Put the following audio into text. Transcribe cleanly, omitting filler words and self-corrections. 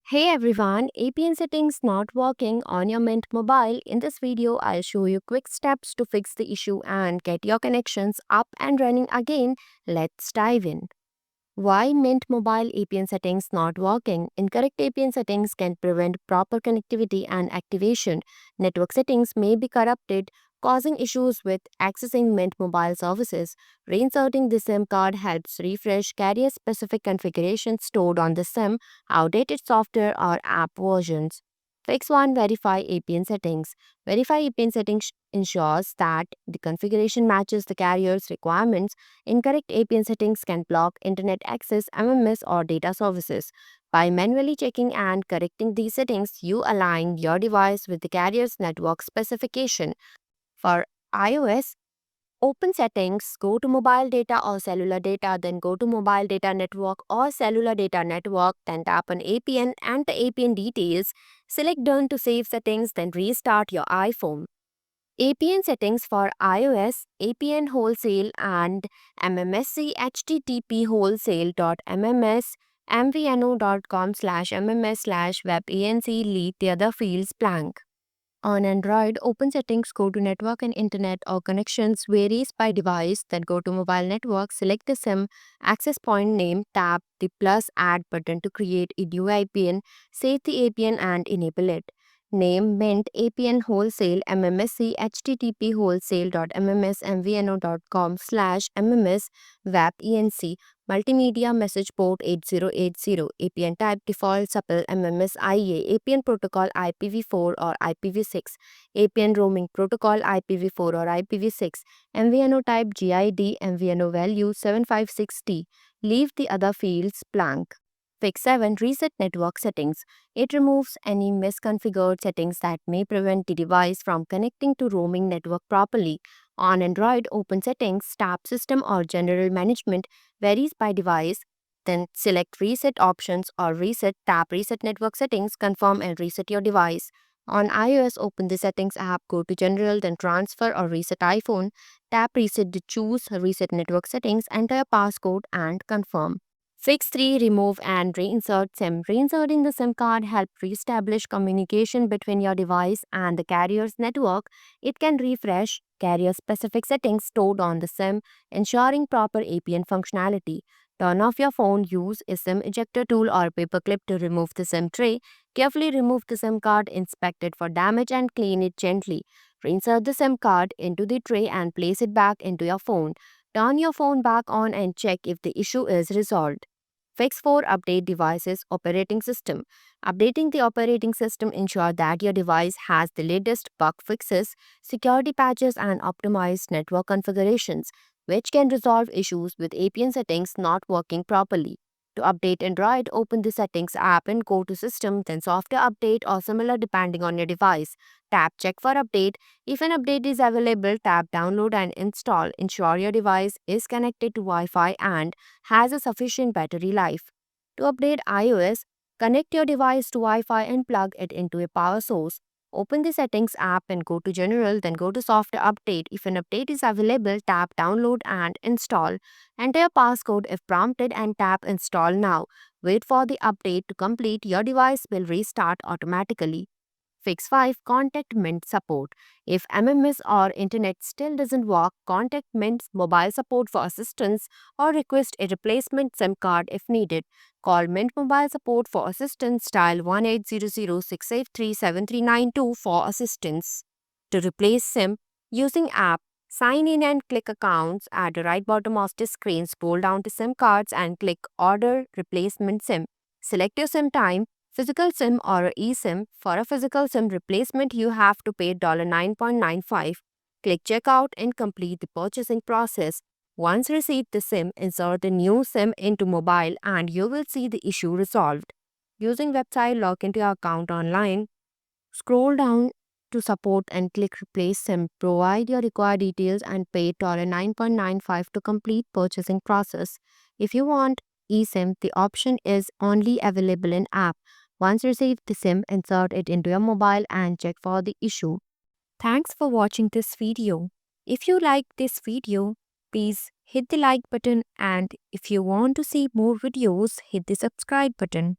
Hey everyone, APN settings not working on your Mint mobile. In this video, I'll show you quick steps to fix the issue and get your connections up and running again. Let's dive in. Why Mint mobile APN settings not working? Incorrect APN settings can prevent proper connectivity and activation. Network settings may be corrupted, causing issues with accessing Mint mobile services. Reinserting the SIM card helps refresh carrier specific configurations stored on the SIM, outdated software, or app versions. Fix 1. Verify APN settings. Verify APN settings ensures that the configuration matches the carrier's requirements. Incorrect APN settings can block internet access, MMS, or data services. By manually checking and correcting these settings, you align your device with the carrier's network specification. For iOS, open settings, go to mobile data or cellular data, then go to mobile data network or cellular data network, then tap on APN and the APN details. Select done to save settings, then restart your iPhone. APN settings for iOS, APN wholesale and MMSC http wholesale.mms mvno.com/mms/webanc, leave the other fields blank. On Android, open settings, go to network and internet or connections varies by device, then go to mobile network, select the SIM, access point name, tap the plus add button to create a new APN, save the APN and enable it. Name Mint APN Wholesale MMSC http wholesale.mms/mvno.com/mms webenc multimedia message port 8080 APN type default supple MMS-IA APN protocol IPv4 or IPv6 APN roaming protocol IPv4 or IPv6 MVNO type GID MVNO value 756T. Leave the other fields blank. Fix 7. Reset network settings. It removes any misconfigured settings that may prevent the device from connecting to roaming network properly. On Android, open settings, tap system or general management, varies by device. Then select reset options or reset, tap reset network settings, confirm and reset your device. On iOS, open the settings app, go to general, then transfer or reset iPhone. Tap reset to choose reset network settings, enter a passcode and confirm. Fix 3. Remove and reinsert SIM. Reinserting the SIM card helps reestablish communication between your device and the carrier's network. It can refresh carrier-specific settings stored on the SIM, ensuring proper APN functionality. Turn off your phone, use a SIM ejector tool or paperclip to remove the SIM tray. Carefully remove the SIM card, inspect it for damage and clean it gently. Reinsert the SIM card into the tray and place it back into your phone. Turn your phone back on and check if the issue is resolved. Fix 4. Update device's operating system. Updating the operating system ensures that your device has the latest bug fixes, security patches, and optimized network configurations, which can resolve issues with APN settings not working properly. To update Android, open the Settings app and go to System, then Software Update or similar depending on your device. Tap Check for Update. If an update is available, tap Download and Install. Ensure your device is connected to Wi-Fi and has a sufficient battery life. To update iOS, connect your device to Wi-Fi and plug it into a power source. Open the Settings app and go to General, then go to Software Update. If an update is available, tap Download and Install. Enter your passcode if prompted and tap Install now. Wait for the update to complete. Your device will restart automatically. Fix 5. Contact Mint support. If MMS or internet still doesn't work, contact Mint's mobile support for assistance or request a replacement SIM card if needed. Call Mint mobile support for assistance, dial 1-800-683-7392 for assistance. To replace SIM, using app, sign in and click accounts. At the right bottom of the screen, scroll down to SIM cards and click order replacement SIM. Select your SIM type, physical SIM or eSIM. For a physical SIM replacement, you have to pay $9.95. Click checkout and complete the purchasing process. Once received the SIM, insert the new SIM into mobile and you will see the issue resolved. Using website, log into your account online. Scroll down to support and click replace SIM. Provide your required details and pay $9.95 to complete purchasing process. If you want eSIM, the option is only available in app. Once received the SIM, insert it into your mobile and check for the issue. Thanks for watching this video. If you like this video, please hit the like button, and if you want to see more videos, hit the subscribe button.